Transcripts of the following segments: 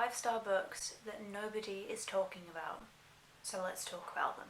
5-star books that nobody is talking about. So let's talk about them.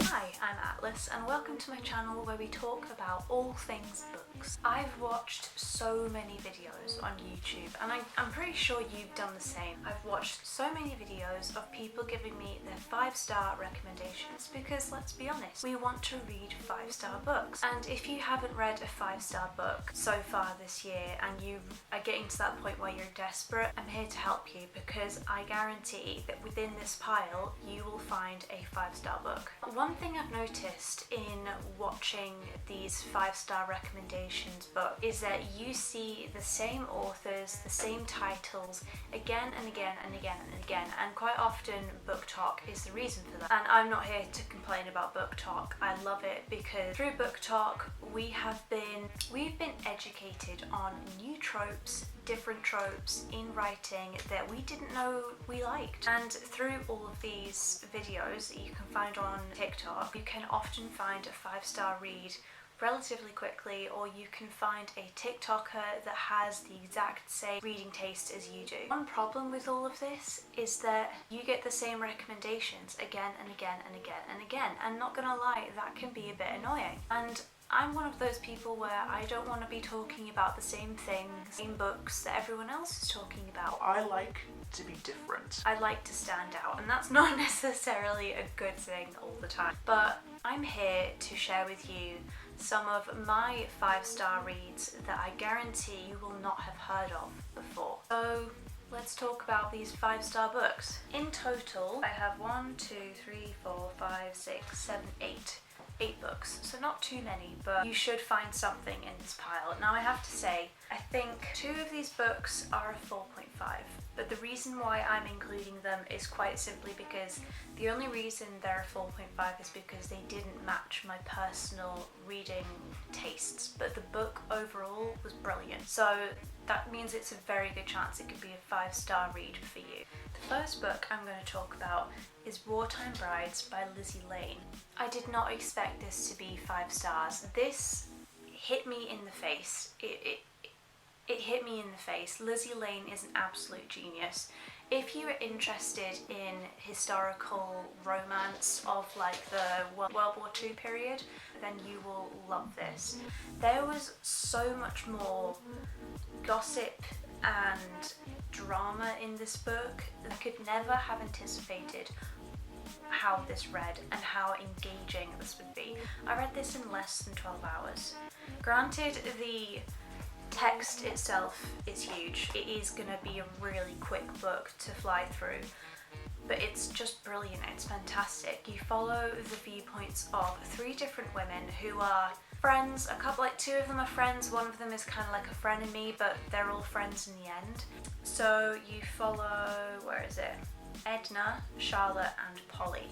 Hi, I'm Atlas and welcome to my channel where we talk about all things books. I've watched so many videos on YouTube and I'm pretty sure you've done the same. I've watched so many videos of people giving me their 5-star recommendations because, let's be honest, we want to read 5-star books. And if you haven't read a 5-star book so far this year and you are getting to that point where you're desperate, I'm here to help you because I guarantee that within this pile you will find a 5-star book. One thing I've noticed in watching these 5-star recommendations book is that you see the same authors, the same titles again and again and again and again, and quite often BookTok is the reason for that. And I'm not here to complain about BookTok. I love it because through BookTok we've been educated on new tropes, different tropes in writing that we didn't know we liked. And through all of these videos that you can find on TikTok, you can often find a 5-star read relatively quickly, or you can find a TikToker that has the exact same reading taste as you do. One problem with all of this is that you get the same recommendations again and again and again and again, and not gonna lie, that can be a bit annoying. And I'm one of those people where I don't want to be talking about the same things, same books that everyone else is talking about. I like to be different. I like to stand out, and that's not necessarily a good thing all the time. But I'm here to share with you some of my 5-star reads that I guarantee you will not have heard of before. So let's talk about these 5-star books. In total, I have 8 books, so not too many, but you should find something in this pile. Now I have to say, I think 2 of these books are a 4.5, but the reason why I'm including them is quite simply because the only reason they're a 4.5 is because they didn't match my personal reading tastes, but the book overall was brilliant. So that means it's a very good chance it could be a 5-star read for you. The first book I'm going to talk about is Wartime Brides by Lizzie Lane. I did not expect this to be 5 stars. This hit me in the face. It hit me in the face. Lizzie Lane is an absolute genius. If you are interested in historical romance of like the World War II period, then you will love this. There was so much more gossip and drama in this book. I could never have anticipated how this read and how engaging this would be. I read this in less than 12 hours. Granted, the text itself is huge. It is gonna be a really quick book to fly through, but it's just brilliant. It's fantastic. You follow the viewpoints of 3 different women who are friends. A couple, like 2 of them are friends, one of them is kind of like a frenemy, but they're all friends in the end. So you follow, where is it? Edna, Charlotte and Polly.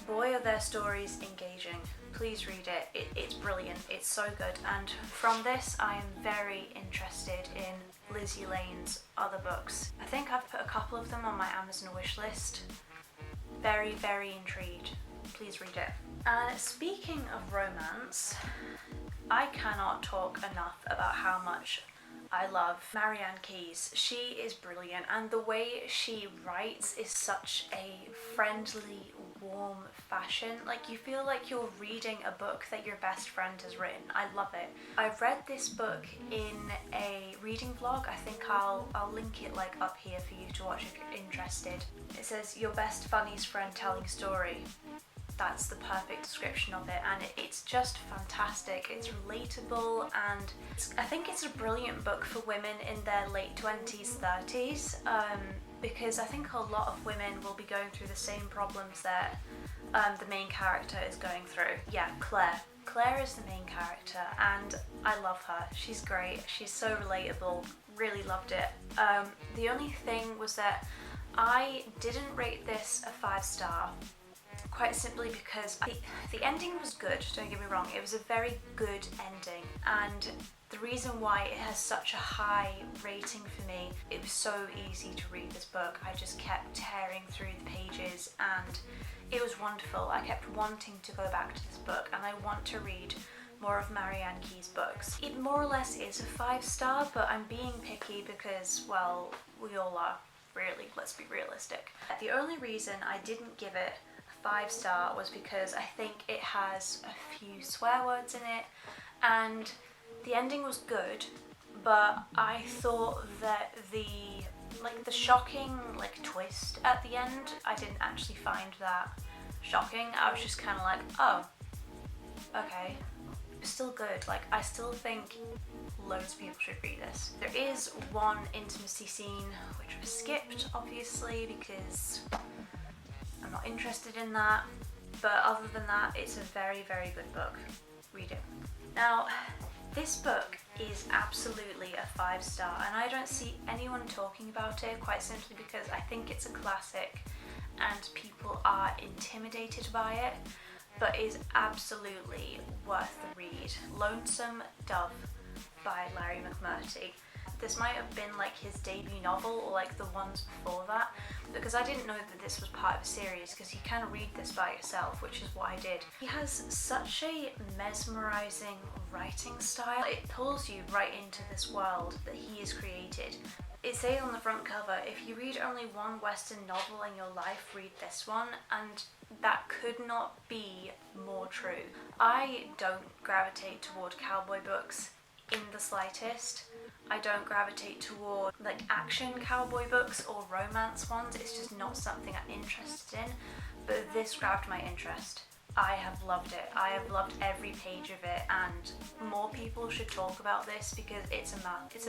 Boy, are their stories engaging. Please read it. It's brilliant. It's so good. And from this, I am very interested in Lizzie Lane's other books. I think I've put a couple of them on my Amazon wishlist. Very, very intrigued. Please read it. And speaking of romance, I cannot talk enough about how much I love Marianne Keyes. She is brilliant, and the way she writes is such a friendly, warm fashion. Like, you feel like you're reading a book that your best friend has written. I love it. I read this book in a reading vlog. I think I'll link it like up here for you to watch if you're interested. It says, "Your best funniest friend telling story." That's the perfect description of it, and it's just fantastic. It's relatable, and I think it's a brilliant book for women in their late 20s, 30s, because I think a lot of women will be going through the same problems that the main character is going through. Yeah, Claire. Claire is the main character, and I love her. She's great. She's so relatable. Really loved it. The only thing was that I didn't rate this a 5-star. Quite simply because the ending was good, don't get me wrong, it was a very good ending, and The reason why it has such a high rating for me, it was so easy to read this book. I just kept tearing through the pages and it was wonderful. I kept wanting to go back to this book, and I want to read more of Marianne Key's books. It more or less is a 5-star, but I'm being picky because, well, we all are, really, let's be realistic. The only reason I didn't give it a 5-star was because I think it has a few swear words in it, and the ending was good, but I thought that the shocking twist at the end, I didn't actually find that shocking. I was just kind of like, oh, okay. It was still good. Like, I still think loads of people should read this. There is one intimacy scene which was skipped, obviously, because I'm not interested in that. But other than that, it's a very, very good book. Read it. Now, this book is absolutely a 5-star, and I don't see anyone talking about it, quite simply because I think it's a classic and people are intimidated by it, but is absolutely worth the read. Lonesome Dove by Larry McMurtry. This might have been like his debut novel or like the ones before that, because I didn't know that this was part of a series, because you can read this by yourself, which is what I did. He has such a mesmerizing writing style. It pulls you right into this world that he has created. It says on the front cover, if you read only one Western novel in your life, read this one, and that could not be more true. I don't gravitate toward cowboy books in the slightest. I don't gravitate toward like action cowboy books or romance ones. It's just not something I'm interested in, but this grabbed my interest. I have loved it. I have loved every page of it, and more people should talk about this because it's a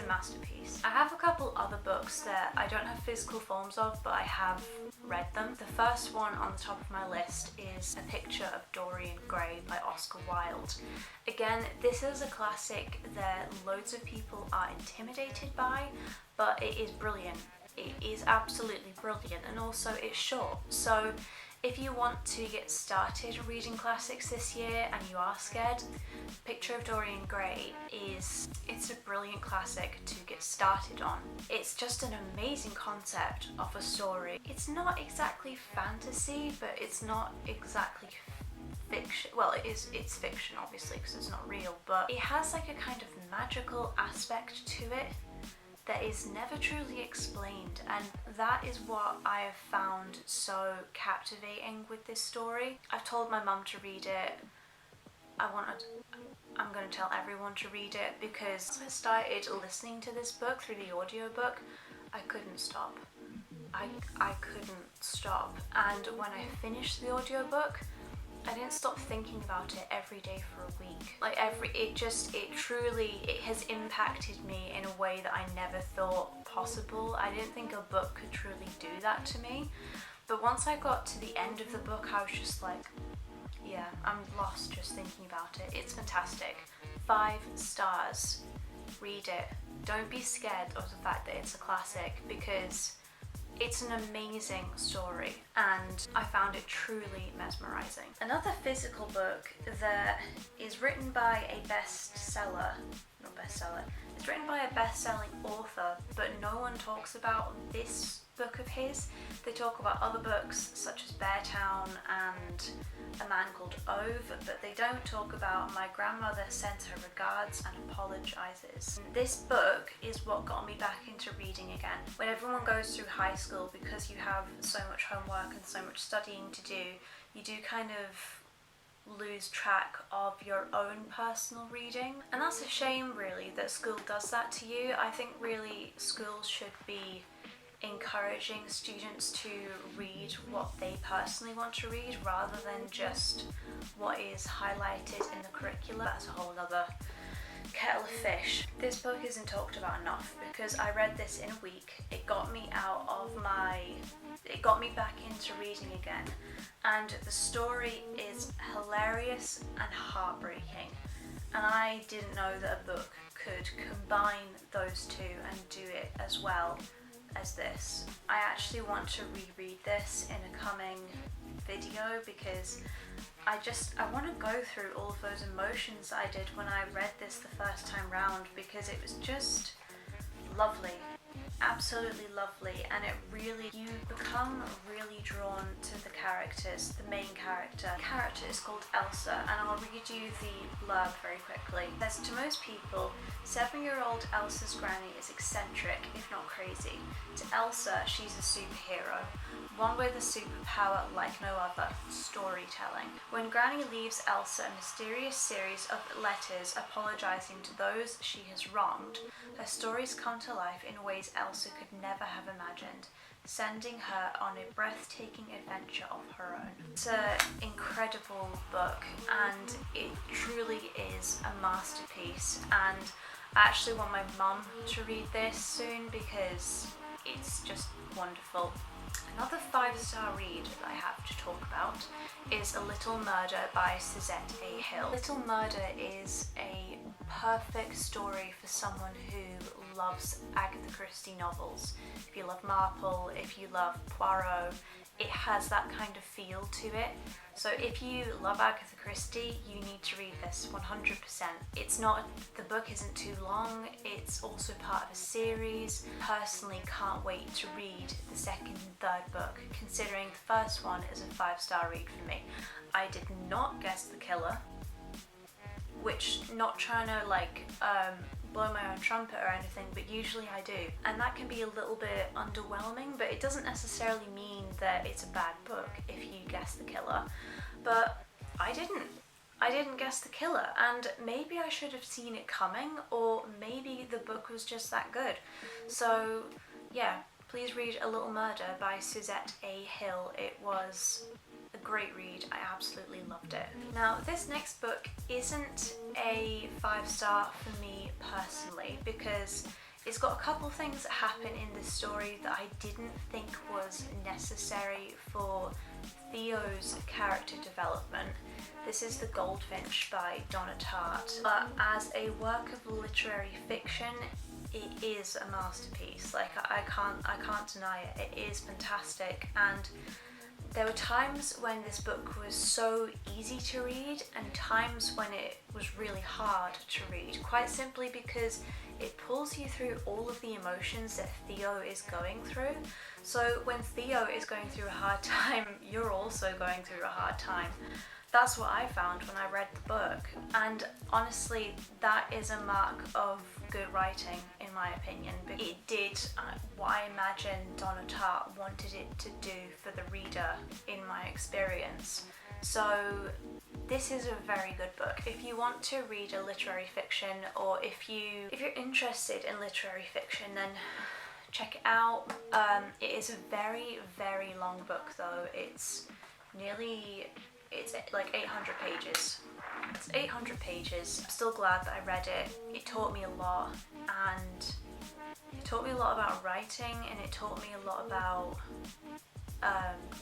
masterpiece. I have a couple other books that I don't have physical forms of, but I have read them. The first one on the top of my list is A Picture of Dorian Gray by Oscar Wilde. Again, this is a classic that loads of people are intimidated by, but it is brilliant. It is absolutely brilliant, and also it's short. So if you want to get started reading classics this year and you are scared, Picture of Dorian Gray it's a brilliant classic to get started on. It's just an amazing concept of a story. It's not exactly fantasy, but it's not exactly fiction. Well, it's fiction obviously because it's not real, but it has like a kind of magical aspect to it that is never truly explained, and that is what I have found so captivating with this story. I've told my mum to read it. I'm going to tell everyone to read it, because I started listening to this book through the audiobook. I couldn't stop. I couldn't stop, and when I finished the audiobook, I didn't stop thinking about it every day for a week. Like it has impacted me in a way that I never thought possible. I didn't think a book could truly do that to me. But once I got to the end of the book, I was just like, yeah, I'm lost just thinking about it. It's fantastic. 5 stars. Read it. Don't be scared of the fact that it's a classic, because it's an amazing story and I found it truly mesmerizing. Another physical book that is written by a it's written by a best-selling author, but no one talks about this book of his. They talk about other books such as Beartown and A Man Called Ove, but they don't talk about My Grandmother Sends Her Regards and Apologizes. This book is what got me back into reading again. When everyone goes through high school, because you have so much homework and so much studying to do, you do kind of lose track of your own personal reading. And that's a shame really that school does that to you. I think really schools should be encouraging students to read what they personally want to read rather than just what is highlighted in the curriculum. That's a whole other kettle of fish. This book isn't talked about enough because I read this in a week. It got me back into reading again, and the story is hilarious and heartbreaking, and I didn't know that a book could combine those two and do it as well as this. I actually want to reread this in a coming video because I want to go through all of those emotions I did when I read this the first time round, because it was just lovely. Absolutely lovely, and you become really drawn to the characters. The main character is called Elsa, and I'll read you the blurb very quickly. It says, to most people, 7-year-old Elsa's granny is eccentric, if not crazy. To Elsa, she's a superhero, one with a superpower like no other, storytelling. When Granny leaves Elsa a mysterious series of letters apologising to those she has wronged, her stories come to life in ways Elsa could never have imagined, sending her on a breathtaking adventure of her own. It's an incredible book, and it truly is a masterpiece, and I actually want my mum to read this soon because it's just wonderful. Another 5-star read that I have to talk about is A Little Murder by Suzette A. Hill. Little Murder is a perfect story for someone who loves Agatha Christie novels. If you love Marple, if you love Poirot, it has that kind of feel to it. So if you love Agatha Christie, you need to read this 100%. The book isn't too long, it's also part of a series. Personally can't wait to read the second and third book, considering the first one is a 5-star read for me. I did not guess the killer, which, not trying to blow my own trumpet or anything, but usually I do. And that can be a little bit underwhelming, but it doesn't necessarily mean that it's a bad book if you guess the killer. But I didn't guess the killer, and maybe I should have seen it coming, or maybe the book was just that good. So yeah, please read A Little Murder by Suzette A. Hill. It was a great read. I absolutely loved it. Now, this next book isn't a 5-star for me personally, because it's got a couple things that happen in this story that I didn't think was necessary for Theo's character development. This is The Goldfinch by Donna Tartt. But as a work of literary fiction, it is a masterpiece. I can't deny it. It is fantastic, and there were times when this book was so easy to read and times when it was really hard to read, quite simply because it pulls you through all of the emotions that Theo is going through. So when Theo is going through a hard time, you're also going through a hard time. That's what I found when I read the book, and honestly that is a mark of good writing in my opinion. But it did what I imagine Donna Tartt wanted it to do for the reader in my experience. So this is a very good book. If you want to read a literary fiction, or if you're interested in literary fiction, then check it out. It is a very, very long book though. It's like 800 pages. It's 800 pages. I'm still glad that I read it. It taught me a lot, and it taught me a lot about writing, and it taught me a lot about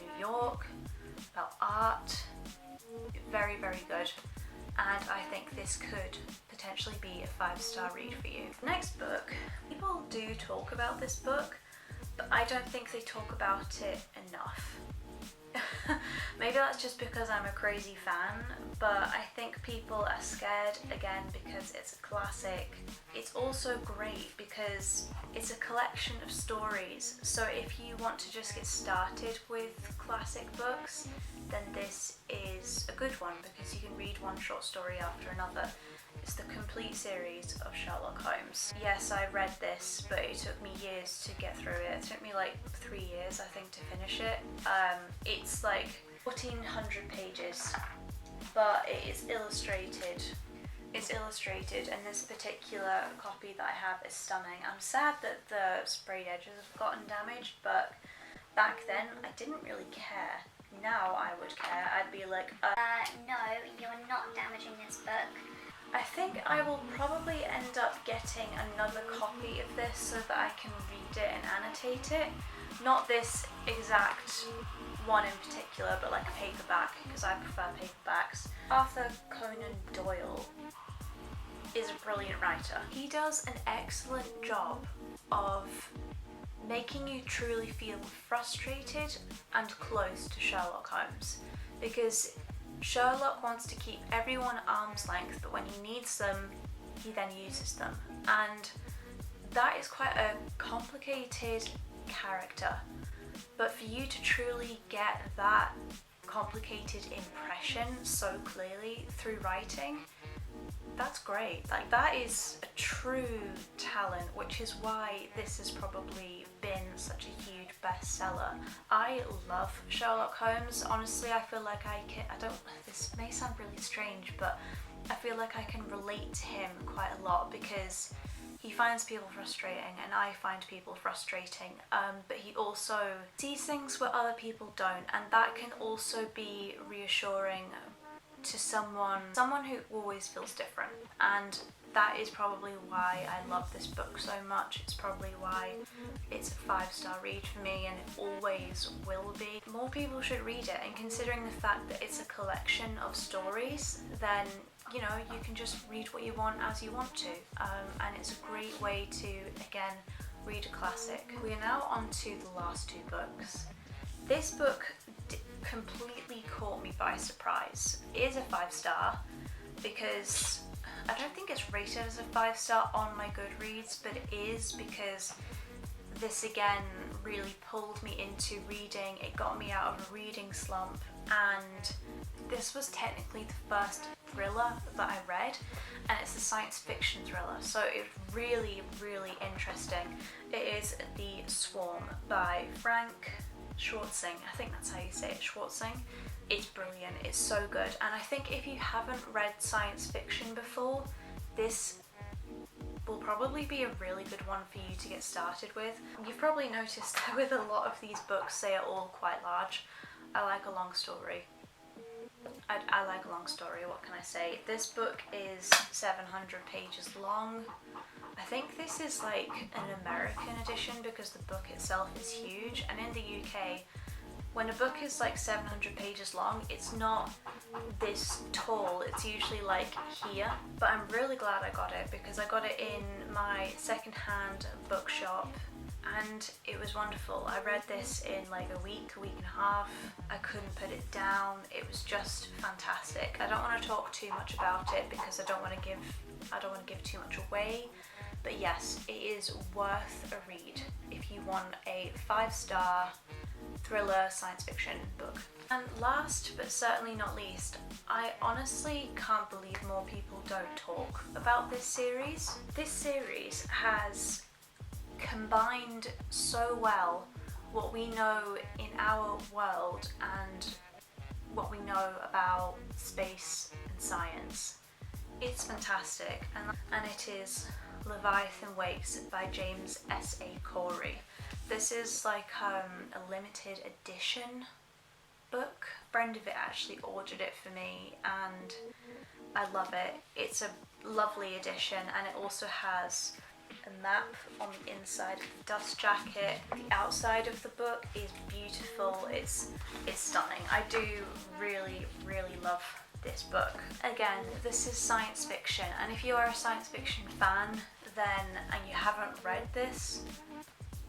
New York, about art. Very, very good. And I think this could potentially be a 5-star read for you. Next book, people do talk about this book, but I don't think they talk about it enough. Maybe that's just because I'm a crazy fan, but I think people are scared again because it's a classic. It's also great because it's a collection of stories, so if you want to just get started with classic books, then this is a good one because you can read one short story after another. It's the complete series of Sherlock Holmes. Yes, I read this, but it took me years to get through it. It took me like 3 years, I think, to finish it. It's like 1,400 pages, but it is illustrated. It's illustrated, and this particular copy that I have is stunning. I'm sad that the sprayed edges have gotten damaged, but back then I didn't really care. Now I would care. I'd be like, no, you're not damaging this book. I think I will probably end up getting another copy of this so that I can read it and annotate it. Not this exact one in particular, but like a paperback, because I prefer paperbacks. Arthur Conan Doyle is a brilliant writer. He does an excellent job of making you truly feel frustrated and close to Sherlock Holmes, because Sherlock wants to keep everyone at arm's length, but when he needs them, he then uses them. And that is quite a complicated character. But for you to truly get that complicated impression so clearly through writing, that's great. Like, that is a true talent, which is why this has probably been such a huge bestseller. I love Sherlock Holmes. Honestly, I feel like this may sound really strange, but I feel like I can relate to him quite a lot because he finds people frustrating and I find people frustrating, but he also sees things where other people don't, and that can also be reassuring to someone who always feels different. And that is probably why I love this book so much. It's probably why it's a 5-star read for me, and it always will be. More people should read it, and considering the fact that it's a collection of stories, then you know, you can just read what you want as you want to, and it's a great way to, again, read a classic. We are now on to the last 2 books. This book completely caught me by surprise. It is a 5-star because I don't think it's rated as a 5-star on my Goodreads, but it is because this again really pulled me into reading. It got me out of a reading slump, and this was technically the first thriller that I read, and it's a science fiction thriller, so it's really, really interesting. It is The Swarm by Frank Schwartzing. I think that's how you say it, Schwartzing. It's brilliant, it's so good, and I think if you haven't read science fiction before, this will probably be a really good one for you to get started with. You've probably noticed that with a lot of these books, they are all quite large. I like a long story. I like a long story, what can I say? This book is 700 pages long. I think this is like an American edition because the book itself is huge, and in the UK, when a book is like 700 pages long, it's not this tall, it's usually like here. But I'm really glad I got it because I got it in my secondhand bookshop, and it was wonderful. I read this in like a week and a half. I couldn't put it down. It was just fantastic. I don't want to talk too much about it because I don't want to give too much away. But yes, it is worth a read if you want a 5-star thriller science fiction book. And last but certainly not least, I honestly can't believe more people don't talk about this series. This series has combined so well what we know in our world and what we know about space and science. It's fantastic, and it is Leviathan Wakes by James S.A. Corey. This is like a limited edition book. A friend of it actually ordered it for me, and I love it. It's a lovely edition, and it also has a map on the inside of the dust jacket. The outside of the book is beautiful. It's stunning. I do really, really love this book. Again, this is science fiction, and if you are a science fiction fan and you haven't read this,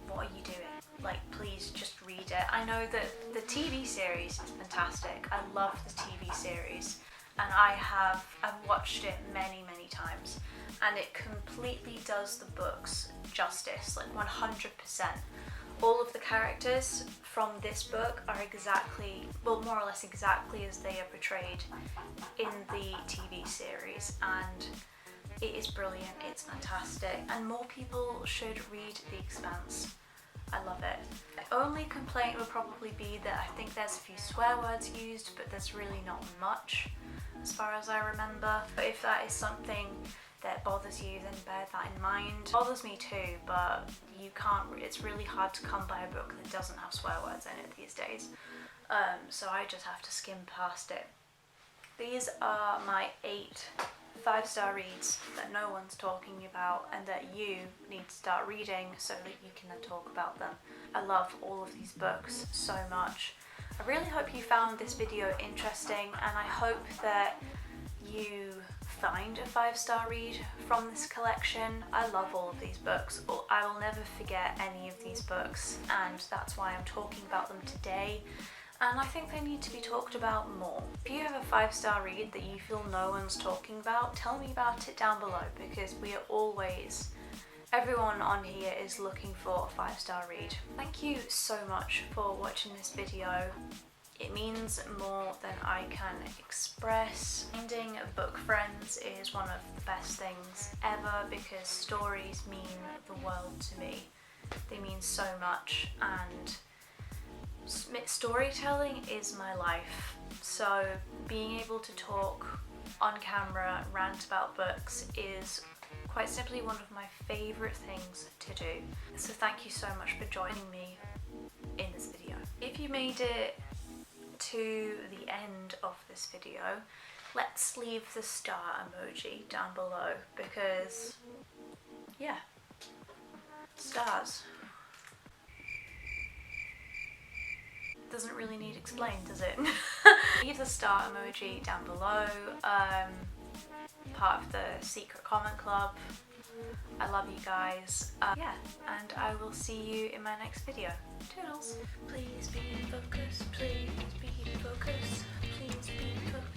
what are you doing? Like, please just read it. I know that the TV series is fantastic. I love the TV series, and I've watched it many times, and it completely does the books justice, like 100%. All of the characters from this book are more or less exactly as they are portrayed in the TV series, and it is brilliant, it's fantastic, and more people should read The Expanse. I love it. The only complaint would probably be that I think there's a few swear words used, but there's really not much as far as I remember. But if that is something that bothers you, then bear that in mind. It bothers me too, but it's really hard to come by a book that doesn't have swear words in it these days. So I just have to skim past it. These are my 8 5-star reads that no one's talking about and that you need to start reading so that you can then talk about them. I love all of these books so much. I really hope you found this video interesting, and I hope that you find a 5-star read from this collection. I love all of these books. I will never forget any of these books, and that's why I'm talking about them today. And I think they need to be talked about more. If you have a 5-star read that you feel no one's talking about, tell me about it down below, because we are always, everyone on here is looking for a 5-star read. Thank you so much for watching this video. It means more than I can express. Finding book friends is one of the best things ever because stories mean the world to me. They mean so much, and storytelling is my life. So being able to talk on camera, rant about books is quite simply one of my favourite things to do. So thank you so much for joining me in this video. If you made it to the end of this video, let's leave the star emoji down below because, yeah, stars. Doesn't really need explained, does it? Leave the star emoji down below. Part of the secret comment club. I love you guys. Yeah, and I will see you in my next video. Toodles. Please be focused, please be focused, please be focused.